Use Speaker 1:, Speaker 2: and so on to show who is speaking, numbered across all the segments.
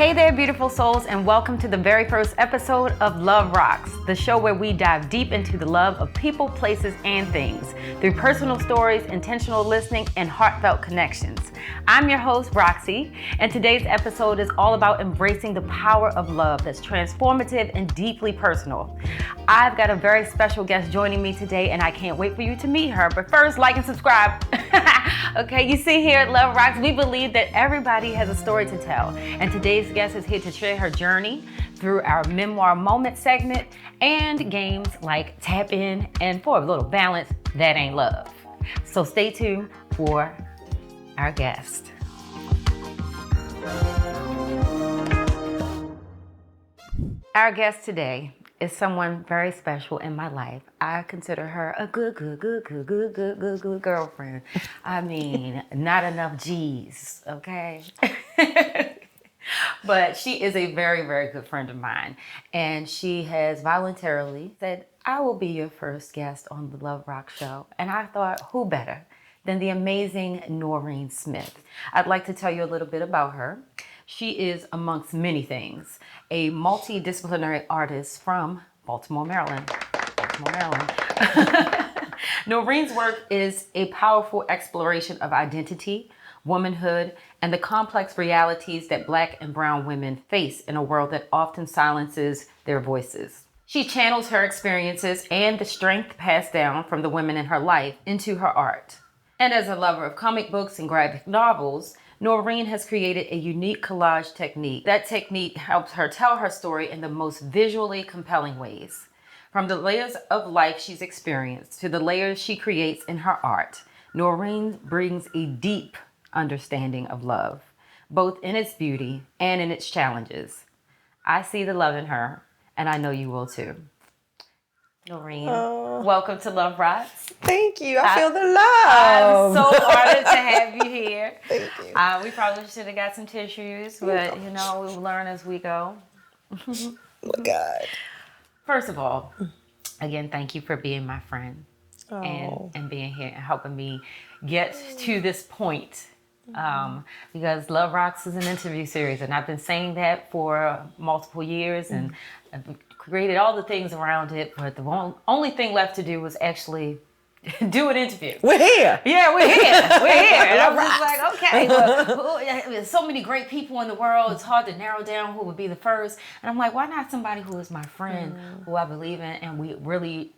Speaker 1: Hey there, beautiful souls, and welcome to the very first episode of Love Rocks, the show where we dive deep into the love of people, places, and things through personal stories, intentional listening, and heartfelt connections. I'm your host, Roxie, and today's episode is all about embracing the power of love that's transformative and deeply personal. I've got a very special guest joining me today, and I can't wait for you to meet her. But first, like and subscribe. Okay, you see here at Love Rocks, we believe that everybody has a story to tell, and today's guest is here to share her journey through our memoir moment segment and games like Tap In and, for a little balance, That Ain't Love. So stay tuned for our guest. Our guest today is someone very special in my life. I consider her a good girlfriend. I mean, not enough G's, okay? But she is a very, very good friend of mine. And she has voluntarily said, I will be your first guest on the Love Rock show. And I thought, who better than the amazing Noreen Smith? I'd like to tell you a little bit about her. She is, amongst many things, a multidisciplinary artist from Baltimore, Maryland. Noreen's work is a powerful exploration of identity, womanhood, and the complex realities that Black and brown women face in a world that often silences their voices. She channels her experiences and the strength passed down from the women in her life into her art. And as a lover of comic books and graphic novels, Noreen has created a unique collage technique. That technique helps her tell her story in the most visually compelling ways. From the layers of life she's experienced to the layers she creates in her art, Noreen brings a deep understanding of love, both in its beauty and in its challenges. I see the love in her, and I know you will too. Noreen, welcome to Love Rocks.
Speaker 2: Thank you. I feel the love.
Speaker 1: I'm so honored to have you here.
Speaker 2: Thank you.
Speaker 1: We probably should have got some tissues, but you know, we'll learn as we go.
Speaker 2: Oh my God.
Speaker 1: First of all, again, thank you for being my friend and being here and helping me get to this point. Because Love Rocks is an interview series, and I've been saying that for multiple years, and I've created all the things around it, but the only thing left to do was actually do an interview.
Speaker 2: We're here.
Speaker 1: Yeah, we're here. We're here. And I'm just like, okay, well, there's so many great people in the world. It's hard to narrow down who would be the first. And I'm like, why not somebody who is my friend, who I believe in, and we really,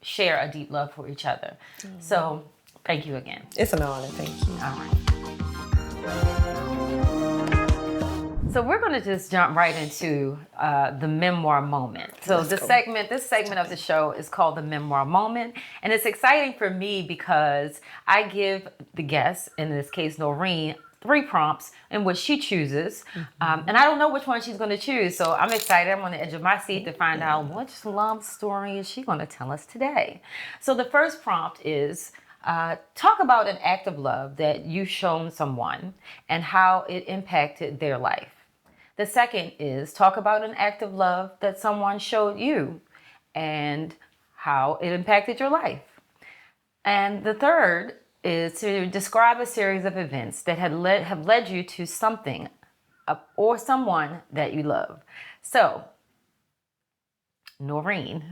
Speaker 1: share a deep love for each other. So thank you again.
Speaker 2: It's an honor. Thank you.
Speaker 1: All right. So we're going to just jump right into the memoir moment. So this segment of the show is called the memoir moment. And it's exciting for me because I give the guest, in this case Noreen, 3 prompts in which she chooses. And I don't know which one she's going to choose. So I'm excited. I'm on the edge of my seat to find out which love story is she going to tell us today. So the first prompt is, talk about an act of love that you've shown someone and how it impacted their life. The second is, talk about an act of love that someone showed you and how it impacted your life. And the third is to describe a series of events that have led you to something or someone that you love. So, Noreen,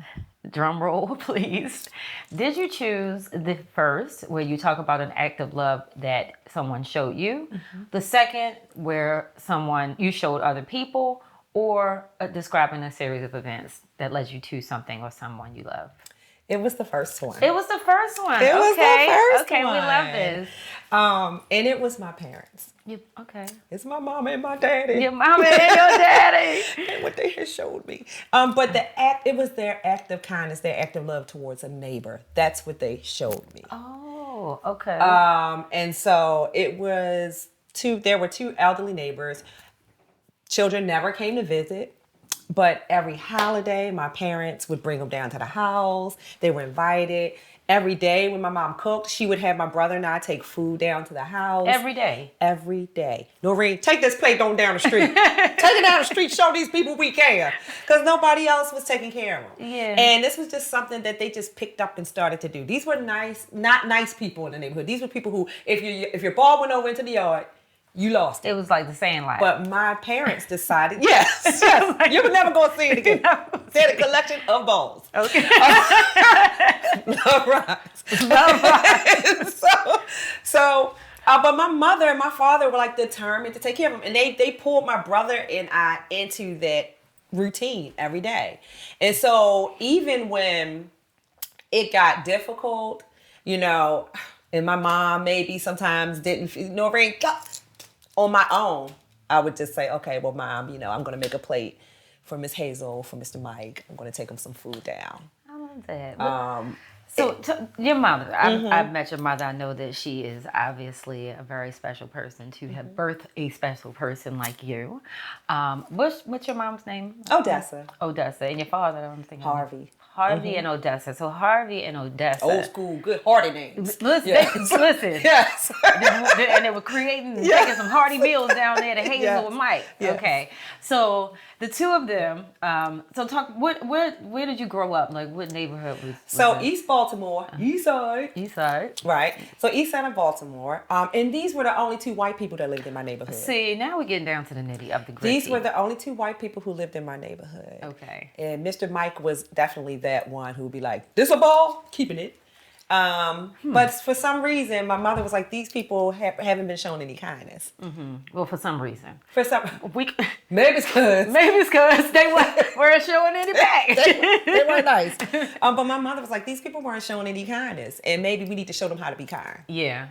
Speaker 1: drum roll, please. Did you choose the first, where you talk about an act of love that someone showed you? The second, where you showed other people, or describing a series of events that led you to something or someone you love?
Speaker 2: It was the first one.
Speaker 1: It was the first one.
Speaker 2: It was the first one.
Speaker 1: Okay, we love this.
Speaker 2: And it was my parents.
Speaker 1: Okay.
Speaker 2: It's my mama and my daddy.
Speaker 1: Your mama and your daddy.
Speaker 2: And what they had showed me. But it was their act of kindness, their act of love towards a neighbor. That's what they showed me.
Speaker 1: Oh, okay.
Speaker 2: And so there were 2 elderly neighbors. Children never came to visit. But every holiday, my parents would bring them down to the house. They were invited. Every day when my mom cooked, she would have my brother and I take food down to the house.
Speaker 1: Every day?
Speaker 2: Every day. Noreen, take this plate on down the street. Take it down the street, show these people we care. Because nobody else was taking care of them.
Speaker 1: Yeah.
Speaker 2: And this was just something that they just picked up and started to do. These were not nice people in the neighborhood. These were people who, if your ball went over into the yard, You lost
Speaker 1: It
Speaker 2: it.
Speaker 1: was like the Sandlot.
Speaker 2: But my parents decided, yes, you were never going to see it again. They had a collection of balls.
Speaker 1: Okay.
Speaker 2: LUV ROX.
Speaker 1: LUV ROX.
Speaker 2: But my mother and my father were like determined to take care of them. And they pulled my brother and I into that routine every day. And so even when it got difficult, you know, and my mom maybe sometimes didn't, Noreen, on my own, I would just say, okay, well, Mom, you know, I'm going to make a plate for Miss Hazel, for Mr. Mike. I'm going to take him some food down.
Speaker 1: I love that. So your mother, I've met your mother. I know that she is obviously a very special person to have birthed a special person like you. What's your mom's name?
Speaker 2: Odessa.
Speaker 1: Odessa. And your father, I'm thinking.
Speaker 2: Harvey.
Speaker 1: Harvey and Odessa. So Harvey and Odessa.
Speaker 2: Old school, good hearty names.
Speaker 1: Listen.
Speaker 2: Yes.
Speaker 1: And they were taking some hearty meals down there to Hazel and Mike.
Speaker 2: Yes.
Speaker 1: Okay. So the two of them, so talk, where did you grow up? Like what neighborhood was that?
Speaker 2: East Baltimore, East Side.
Speaker 1: East Side.
Speaker 2: Right. So East Side of Baltimore. And these were the only two white people that lived in my neighborhood.
Speaker 1: See, now we're getting down to the nitty of the gritty.
Speaker 2: These were the only two white people who lived in my neighborhood.
Speaker 1: Okay.
Speaker 2: And Mr. Mike was definitely that one who would be like, this a ball? Keeping it. But for some reason, my mother was like, these people haven't been shown any kindness.
Speaker 1: Well, for some reason.
Speaker 2: Maybe it's
Speaker 1: because they weren't showing any back.
Speaker 2: they weren't nice. But my mother was like, these people weren't showing any kindness. And maybe we need to show them how to be kind.
Speaker 1: Yeah.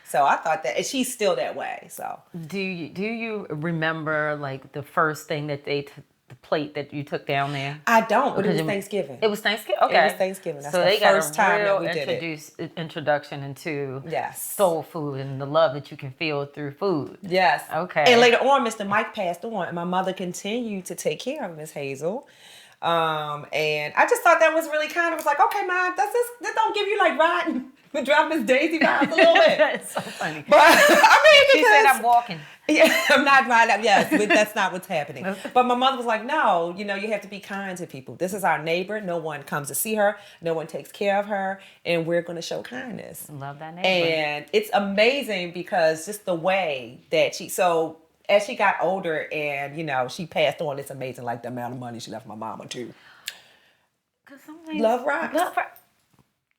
Speaker 2: So I thought that, and she's still that way. So
Speaker 1: do you remember like the first thing that the plate that you took down there?
Speaker 2: I don't, but it was Thanksgiving.
Speaker 1: It was Thanksgiving? Okay.
Speaker 2: It was Thanksgiving. That's
Speaker 1: so
Speaker 2: the
Speaker 1: they got
Speaker 2: first
Speaker 1: a
Speaker 2: time
Speaker 1: real
Speaker 2: that we did
Speaker 1: introduction into
Speaker 2: yes.
Speaker 1: soul food and the love that you can feel through food.
Speaker 2: Yes.
Speaker 1: Okay.
Speaker 2: And later on, Mr. Mike passed on, and my mother continued to take care of Miss Hazel. And I just thought that was really kind. I was like, okay, Mom, that don't give you like riding, driving Miss Daisy vibes a little bit.
Speaker 1: That's so funny.
Speaker 2: But I mean,
Speaker 1: she said I'm walking.
Speaker 2: Yeah, I'm not riding up. Yes, but that's not what's happening. But my mother was like, no, you know, you have to be kind to people. This is our neighbor. No one comes to see her. No one takes care of her. And we're going to show kindness.
Speaker 1: Love that neighbor.
Speaker 2: And it's amazing because just the way that so as she got older and, you know, she passed on, it's amazing, like the amount of money she left my mama too. LUV ROX.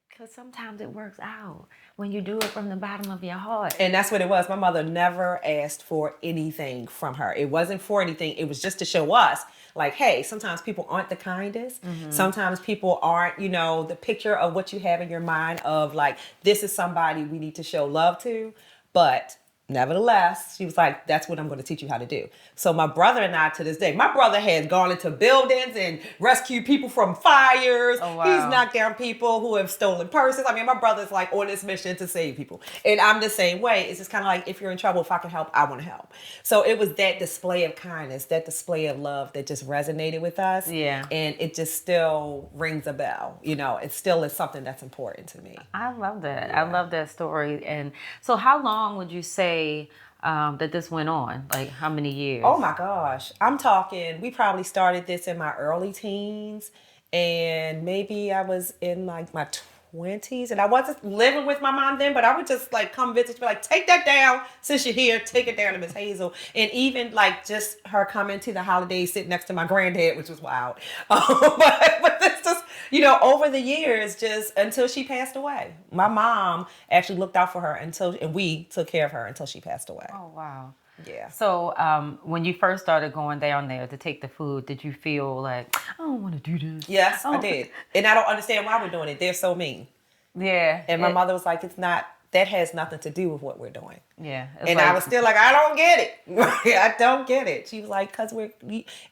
Speaker 1: Because sometimes it works out when you do it from the bottom of your heart.
Speaker 2: And that's what it was. My mother never asked for anything from her. It wasn't for anything. It was just to show us, like, hey, sometimes people aren't the kindest. Sometimes people aren't, you know, the picture of what you have in your mind of, like, this is somebody we need to show love to. But nevertheless, she was like, that's what I'm going to teach you how to do. So my brother and I, to this day, my brother has gone into buildings and rescued people from fires.
Speaker 1: Oh, wow.
Speaker 2: He's knocked down people who have stolen purses. I mean, my brother's like on this mission to save people. And I'm the same way. It's just kind of like, if you're in trouble, if I can help, I want to help. So it was that display of kindness, that display of love that just resonated with us.
Speaker 1: Yeah.
Speaker 2: And it just still rings a bell. You know, it still is something that's important to me.
Speaker 1: I love that. Yeah. I love that story. And so how long would you say that this went on? Like how many years?
Speaker 2: Oh my gosh. I'm talking, we probably started this in my early teens, and maybe I was in like my 20s, and I wasn't living with my mom then, but I would just like come visit, be like, take that down since you're here, take it down to Miss Hazel. And even like just her coming to the holidays, sitting next to my granddad, which was wild. But this just, you know, over the years, just until she passed away. My mom actually looked out for her and we took care of her until she passed away.
Speaker 1: Oh, wow.
Speaker 2: Yeah.
Speaker 1: So when you first started going down there to take the food, did you feel like, I don't want to do this?
Speaker 2: Yes, I did. And I don't understand why we're doing it. They're so mean.
Speaker 1: Yeah.
Speaker 2: And my mother was like, that has nothing to do with what we're doing.
Speaker 1: Yeah.
Speaker 2: And like, I was still like, I don't get it. I don't get it. She was like, because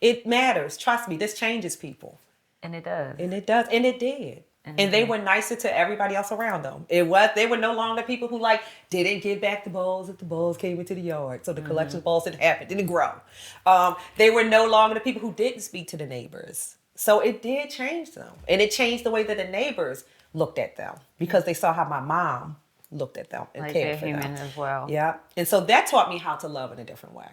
Speaker 2: it matters. Trust me, this changes people.
Speaker 1: And it does.
Speaker 2: And it does. And it did. And they were nicer to everybody else around them. They were no longer people who like didn't give back the bowls if the bowls came into the yard. So the collection of bowls didn't happen, didn't grow. They were no longer the people who didn't speak to the neighbors. So it did change them. And it changed the way that the neighbors looked at them because they saw how my mom looked at them and
Speaker 1: like
Speaker 2: cared for
Speaker 1: human
Speaker 2: them
Speaker 1: as well.
Speaker 2: Yeah. And so that taught me how to love in a different way.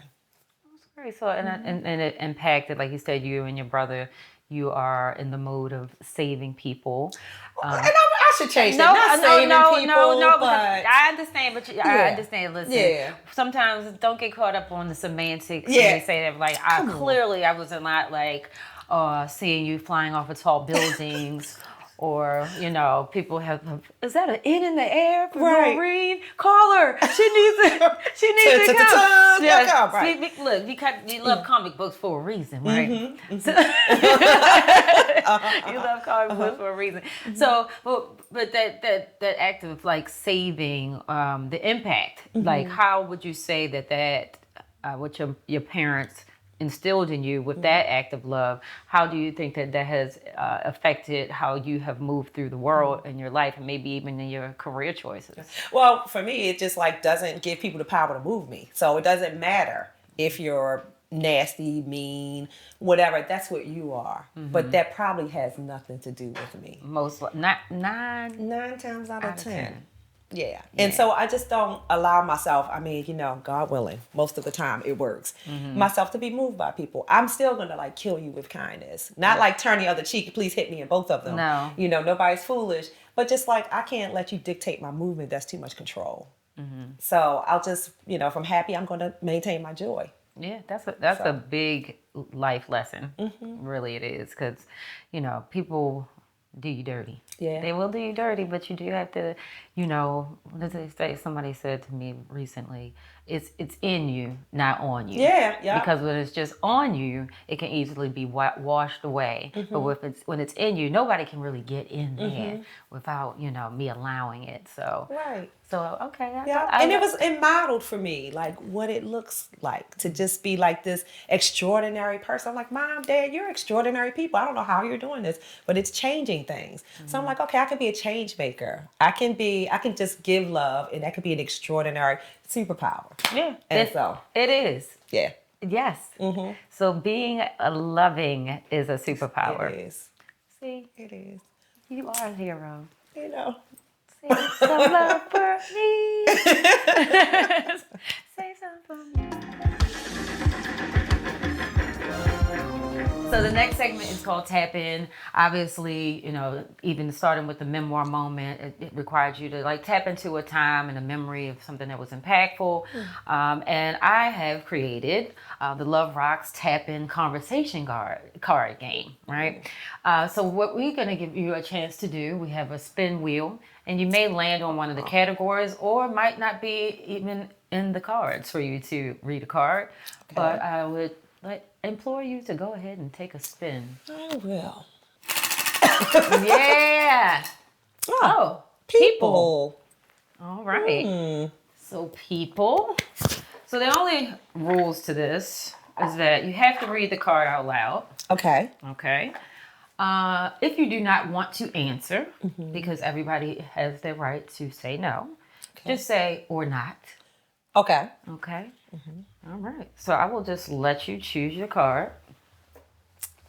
Speaker 1: That's great. So and it impacted, like you said, you and your brother. You are in the mode of saving people.
Speaker 2: And I I should change that. Not saving people, but
Speaker 1: I understand, but I understand. Listen, sometimes don't get caught up on the semantics when you say that. Like, I was not like seeing you flying off of tall buildings. Or, people have, is that an N in the air for Noreen? Call her. She needs to come.
Speaker 2: Right.
Speaker 1: See, look, you love comic books for a reason, right? So, you love comic books for a reason. So, but that act of like saving the impact, like how would you say that what your parents instilled in you with that act of love, how do you think that has affected how you have moved through the world in your life and maybe even in your career choices?
Speaker 2: Well, for me, it just like doesn't give people the power to move me. So it doesn't matter if you're nasty, mean, whatever. That's what you are. But that probably has nothing to do with me.
Speaker 1: Nine
Speaker 2: times out of 10. Yeah. And so I just don't allow myself, God willing, most of the time it works, myself to be moved by people. I'm still going to like kill you with kindness. Not like turn the other cheek, please hit me in both of them.
Speaker 1: No.
Speaker 2: Nobody's foolish. But just like, I can't let you dictate my movement. That's too much control. So I'll just, if I'm happy, I'm going to maintain my joy.
Speaker 1: Yeah, that's a big life lesson. Really it is. Because, people do you dirty.
Speaker 2: Yeah.
Speaker 1: They will do you dirty, but you do have to, what does they say? Somebody said to me recently, it's in you, not on you.
Speaker 2: Yeah.
Speaker 1: Because when it's just on you, it can easily be washed away. But when it's in you, nobody can really get in there without, me allowing it. So
Speaker 2: right.
Speaker 1: So okay.
Speaker 2: And it modeled for me like what it looks like to just be like this extraordinary person. I'm like, Mom, Dad, you're extraordinary people. I don't know how you're doing this, but it's changing things. So I'm like, okay, I can be a change maker. I can just give love, and that could be an extraordinary superpower.
Speaker 1: Yeah.
Speaker 2: And so
Speaker 1: it is.
Speaker 2: Yeah.
Speaker 1: Yes. So being loving is a superpower.
Speaker 2: It is.
Speaker 1: See?
Speaker 2: It is.
Speaker 1: You are a hero.
Speaker 2: Say
Speaker 1: some love for me. Say something for me. So the next segment is called Tap In. Obviously, even starting with the memoir moment, it requires you to like tap into a time and a memory of something that was impactful. And I have created the LUV ROX Tap In conversation card game, right? So what we're going to give you a chance to do, we have a spin wheel, and you may land on one of the categories or might not be even in the cards for you to read a card. Okay. But I would implore you to go ahead and take a spin.
Speaker 2: I will.
Speaker 1: Yeah. Oh, people. All right. So people. So the only rules to this is that you have to read the card out loud.
Speaker 2: Okay.
Speaker 1: Okay. If you do not want to answer, because everybody has their right to say no, just say or not.
Speaker 2: Okay.
Speaker 1: Okay. All right. So I will just let you choose your card.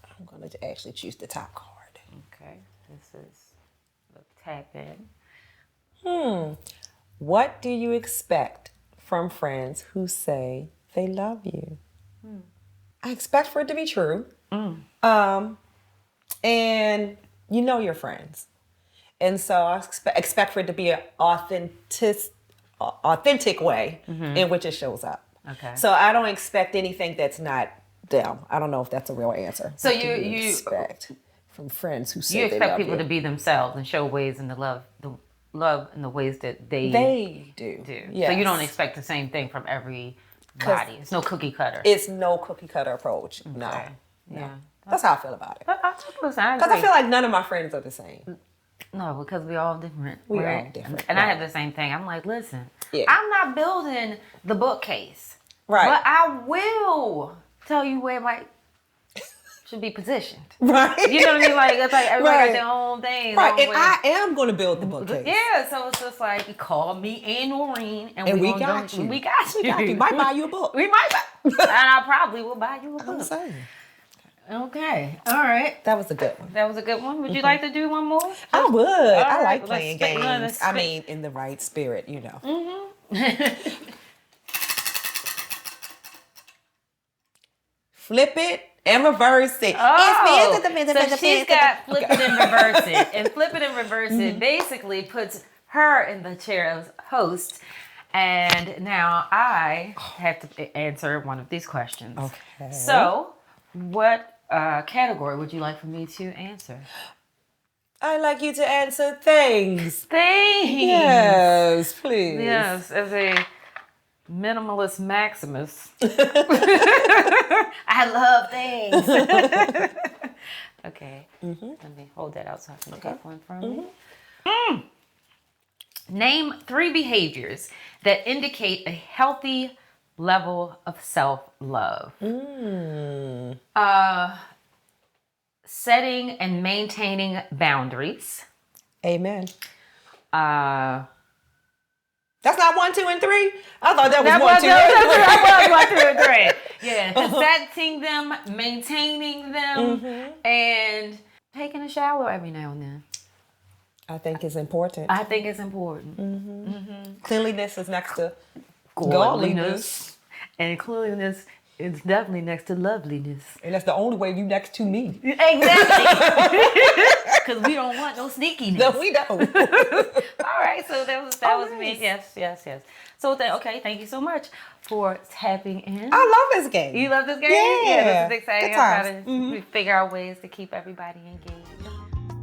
Speaker 2: I'm going to actually choose the top card.
Speaker 1: Okay. This is the Tap In.
Speaker 2: What do you expect from friends who say they love you? I expect for it to be true. And you know your friends. And so I expect for it to be an authentic way in which it shows up.
Speaker 1: Okay.
Speaker 2: So I don't expect anything that's not them. I don't know if that's a real answer.
Speaker 1: So
Speaker 2: what
Speaker 1: you
Speaker 2: expect from friends who say
Speaker 1: you expect
Speaker 2: they
Speaker 1: people
Speaker 2: love
Speaker 1: to be themselves and show ways in the love in the ways that they
Speaker 2: do.
Speaker 1: Yes. So you don't expect the same thing from everybody. It's no cookie cutter.
Speaker 2: It's no cookie cutter approach.
Speaker 1: Okay.
Speaker 2: No.
Speaker 1: Yeah.
Speaker 2: That's how I feel about it.
Speaker 1: Because
Speaker 2: I feel like none of my friends are the same.
Speaker 1: No, because we're all different.
Speaker 2: We're all different.
Speaker 1: And I have the same thing. I'm like, listen,
Speaker 2: Yeah.
Speaker 1: I'm not building the bookcase.
Speaker 2: Right.
Speaker 1: But I will tell you where my should be positioned.
Speaker 2: Right.
Speaker 1: You know what I mean? Like, it's like everybody got their own thing.
Speaker 2: Right. And I am going to build the bookcase.
Speaker 1: Yeah. So it's just like, you call me and Noreen.
Speaker 2: And we got you.
Speaker 1: We got you.
Speaker 2: We might buy you a book.
Speaker 1: We might buy. And I probably will buy you a book.
Speaker 2: I'm saying.
Speaker 1: Okay. All right.
Speaker 2: That was a good one.
Speaker 1: That was a good one. Would you like to do one more?
Speaker 2: I would. I
Speaker 1: right,
Speaker 2: like playing games.
Speaker 1: let's
Speaker 2: I mean, in the right spirit, you know. Flip it And reverse it.
Speaker 1: Oh, so she's got flip it and reverse it. And flip it and reverse it basically puts her in the chair of host. And now I have to answer one of these questions.
Speaker 2: Okay.
Speaker 1: So, what category would you like for me to answer?
Speaker 2: I'd like you to answer things.
Speaker 1: Things.
Speaker 2: Yes, please.
Speaker 1: Yes, as a minimalist Maximus. I love things. Okay. Let me hold that out so I can get one from me. Name 3 behaviors that indicate a healthy level of self-love. Setting and maintaining boundaries.
Speaker 2: Amen.
Speaker 1: That's
Speaker 2: not 1, 2, and 3. I thought that was 1, 2, and 3.
Speaker 1: Yeah, setting them, maintaining them, and taking a shower every now and then.
Speaker 2: I think it's important.
Speaker 1: I think it's important.
Speaker 2: Cleanliness is next to
Speaker 1: Godliness. And cleanliness is definitely next to loveliness.
Speaker 2: And that's the only way you next to me.
Speaker 1: Exactly. Because we don't want no sneakiness.
Speaker 2: No, we don't.
Speaker 1: All right, so that was me. Yes. So thank you so much for tapping in.
Speaker 2: I love this game.
Speaker 1: You love this game?
Speaker 2: Yeah.
Speaker 1: This is exciting. I'm trying to figure out ways to keep everybody engaged.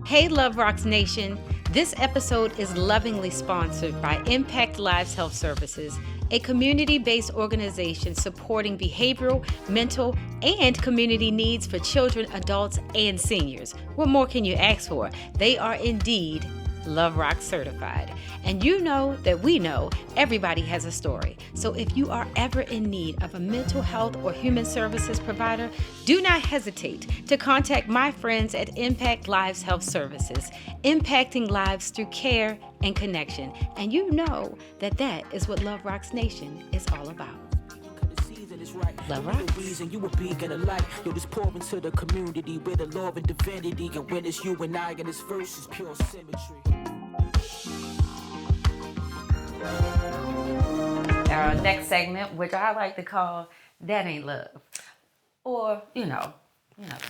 Speaker 1: Hey, Love Rocks Nation. This episode is lovingly sponsored by Impact Lives Health Services, a community-based organization supporting behavioral, mental, and community needs for children, adults, and seniors. What more can you ask for? They are indeed Love Rock certified. And you know that we know everybody has a story. So if you are ever in need of a mental health or human services provider, do not hesitate to contact my friends at Impact Lives Health Services, impacting lives through care and connection. And you know that that is what Love Rocks Nation is all about. Love Rocks. Reason you a beacon of light. You'll just pour into the community with the love and divinity. And when it's you and I, and this verse is pure symmetry. Our next segment, which I like to call That Ain't Love. Or, because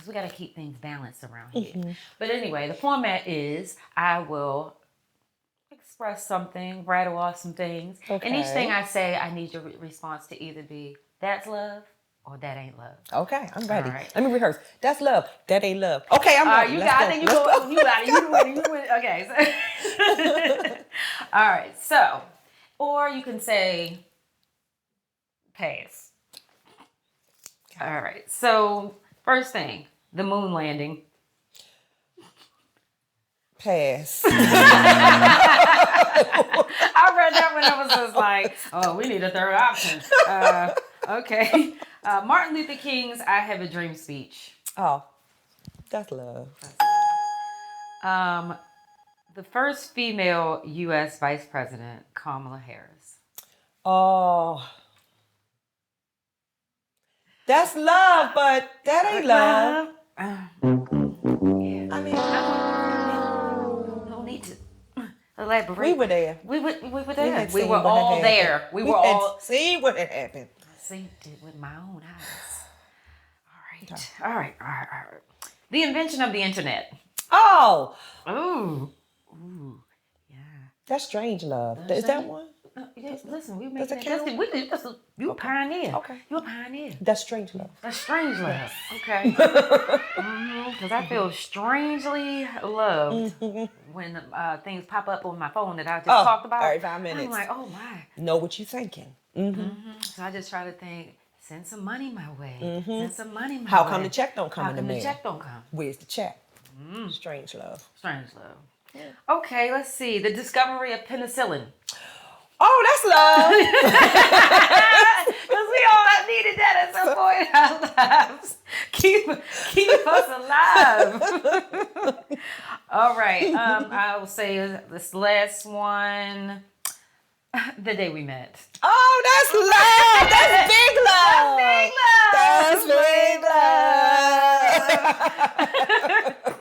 Speaker 1: we got to keep things balanced around here. But anyway, the format is I will express something, rattle off some things. Okay. And each thing I say, I need your response to either be that's love or that ain't love.
Speaker 2: Okay, I'm ready.
Speaker 1: All right.
Speaker 2: Let me rehearse. That's love. That ain't love. Okay, I'm ready.
Speaker 1: You got it. You got it. You win. Okay. So. All right. So, or you can say pass. Okay. All right. So, first thing, the moon landing.
Speaker 2: Pass.
Speaker 1: I read that when I was just like, oh, we need a third option. Okay. Martin Luther King's I Have a Dream speech.
Speaker 2: Oh, that's love.
Speaker 1: The first female U.S. Vice President, Kamala Harris.
Speaker 2: Oh, that's love, but that ain't love.
Speaker 1: Yeah. I mean, no need to elaborate.
Speaker 2: We were there.
Speaker 1: We were there. We were all there. We were all.
Speaker 2: See what had happened.
Speaker 1: Seen it with my own eyes. All right. The invention of the internet.
Speaker 2: Oh.
Speaker 1: Ooh. Yeah.
Speaker 2: That's strange love. Is that one?
Speaker 1: Yes. Listen, we made
Speaker 2: that.
Speaker 1: You a pioneer.
Speaker 2: Okay.
Speaker 1: You a pioneer.
Speaker 2: That's strange love.
Speaker 1: That's strange love. Okay. Because I feel strangely loved when things pop up on my phone that I just talked about.
Speaker 2: Every 5 minutes.
Speaker 1: I'm like, oh my.
Speaker 2: Know what you're thinking.
Speaker 1: So I just try to think, send some money my way. Send some money my way.
Speaker 2: How come the check don't come in the mail?
Speaker 1: How come the check don't come?
Speaker 2: Where's the check? Strange love.
Speaker 1: Strange love. Yeah. Okay, let's see. The discovery of penicillin.
Speaker 2: Oh, that's love.
Speaker 1: Because we all needed that at some point in our lives. Keep us alive. All right. I will say this last one. The day we met.
Speaker 2: Oh, that's love. That's big love.
Speaker 1: That's big love. That's big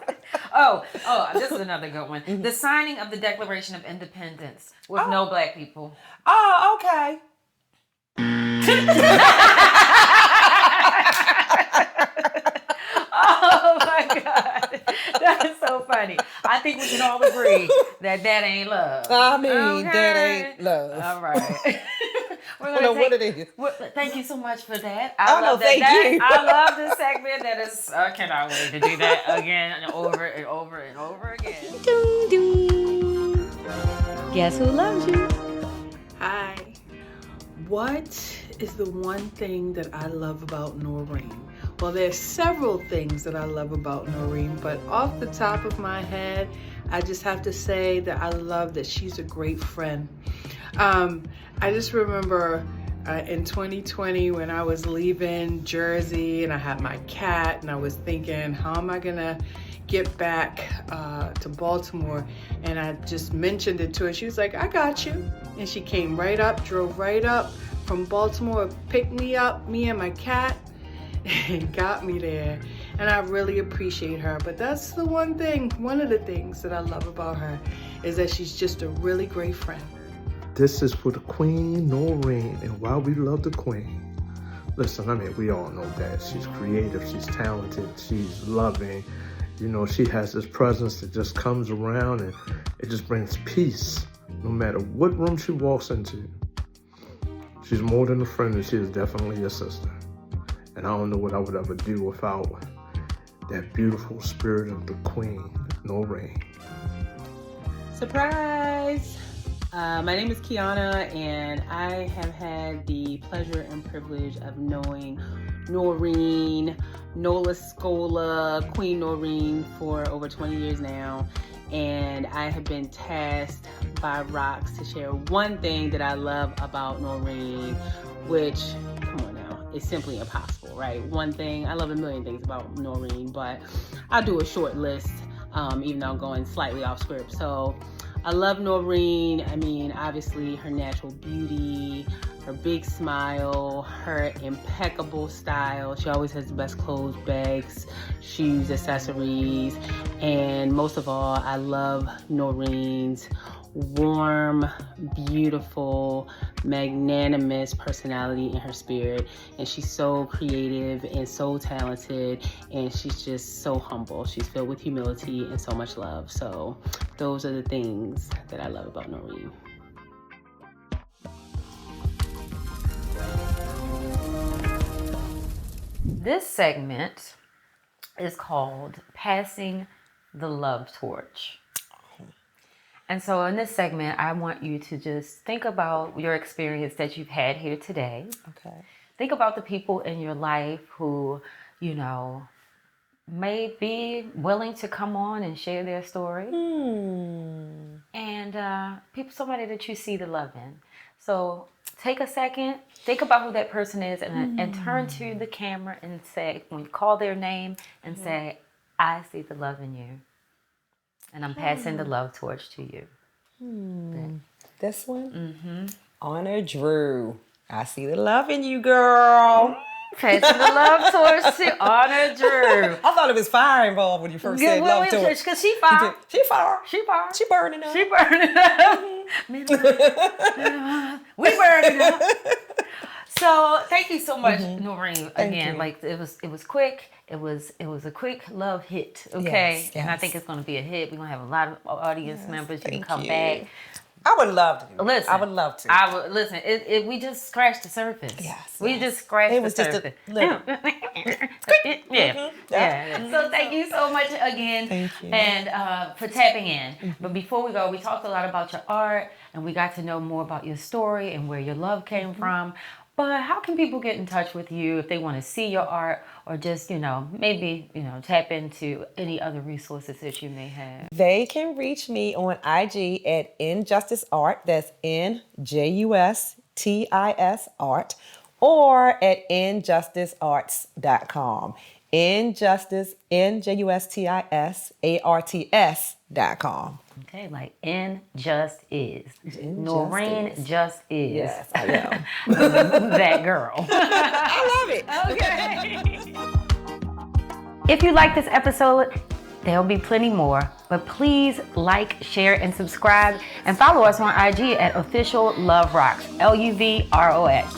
Speaker 1: love. Oh, this is another good one. The signing of the Declaration of Independence with no black people.
Speaker 2: Oh, okay.
Speaker 1: God. That is so funny. I think we can all agree that ain't love.
Speaker 2: I mean, that ain't love.
Speaker 1: All right.
Speaker 2: I don't know what it is.
Speaker 1: Thank you so much for that.
Speaker 2: I love that.
Speaker 1: Thank you. I love this segment. That is, I cannot wait to do that again and over and over and over again.
Speaker 2: Ding, ding. Guess who loves you?
Speaker 3: Hi. What is the one thing that I love about Noreen? Well, there's several things that I love about Noreen, but off the top of my head, I just have to say that I love that she's a great friend. I just remember in 2020 when I was leaving Jersey and I had my cat and I was thinking, how am I gonna get back to Baltimore? And I just mentioned it to her. She was like, I got you. And she came right up, drove right up from Baltimore, picked me up, me and my cat, and got me there. And I really appreciate her. But that's the one of the things that I love about her is that she's just a really great friend.
Speaker 4: This is for the Queen, Noreen, and why we love the Queen. Listen, I mean, we all know that. She's creative, she's talented, she's loving. You know, she has this presence that just comes around and it just brings peace no matter what room she walks into. She's more than a friend and she is definitely a sister. And I don't know what I would ever do without that beautiful spirit of the Queen, Noreen.
Speaker 5: Surprise! My name is Kiana, and I have had the pleasure and privilege of knowing Noreen, Nola Scola, Queen Noreen for over 20 years now. And I have been tasked by Rox to share one thing that I love about Noreen, which, come on now, is simply impossible, right? One thing, I love a million things about Noreen, but I'll do a short list, even though I'm going slightly off script. So I love Noreen. I mean, obviously her natural beauty, her big smile, her impeccable style. She always has the best clothes, bags, shoes, accessories. And most of all, I love Noreen's warm, beautiful, magnanimous personality in her spirit. And she's so creative and so talented, and she's just so humble. She's filled with humility and so much love. So those are the things that I love about Noreen.
Speaker 1: This segment is called Passing the Love Torch. And so in this segment, I want you to just think about your experience that you've had here today.
Speaker 2: Okay.
Speaker 1: Think about the people in your life who, you know, may be willing to come on and share their story. And somebody that you see the love in. So take a second, think about who that person is, and turn to the camera and say, when you call their name, and say, I see the love in you. And I'm passing the love torch to you.
Speaker 2: This one? Honor Drew. I see the love in you, girl.
Speaker 1: Passing the love torch to Honor Drew.
Speaker 2: I thought it was fire involved when you first said love torch.
Speaker 1: Because she fire.
Speaker 2: She fire.
Speaker 1: She fire.
Speaker 2: She burning up.
Speaker 1: She burning up. We burning up. So thank you so much, Noreen. Again, like it was quick. It was a quick love hit. Okay,
Speaker 2: Yes,
Speaker 1: and I
Speaker 2: yes.
Speaker 1: think it's going to be a hit. We're going to have a lot of audience members. You can
Speaker 2: thank
Speaker 1: come
Speaker 2: you.
Speaker 1: back.
Speaker 2: I would love to.
Speaker 1: Listen,
Speaker 2: I would love to.
Speaker 1: I would listen. We just scratched the surface.
Speaker 2: Yes,
Speaker 1: we
Speaker 2: yes.
Speaker 1: just scratched
Speaker 2: It
Speaker 1: the
Speaker 2: was just
Speaker 1: surface.
Speaker 2: a little.
Speaker 1: Yeah. So thank you so much again,
Speaker 2: Thank you.
Speaker 1: and for tapping in. But before we go, we talked a lot about your art, and we got to know more about your story and where your love came from. But how can people get in touch with you if they want to see your art, or just, maybe, tap into any other resources that you may have?
Speaker 2: They can reach me on IG at Injustice Art. That's NJUSTIS Art, or at injusticearts.com. Injustice, NJUSTISARTS.com.
Speaker 1: Okay, like Just Is. Noreen Just Is.
Speaker 2: Yes, I am.
Speaker 1: That girl.
Speaker 2: I love it.
Speaker 1: Okay. If you like this episode, there'll be plenty more. But please like, share, and subscribe. And follow us on IG at official LUV ROX. LUV ROX.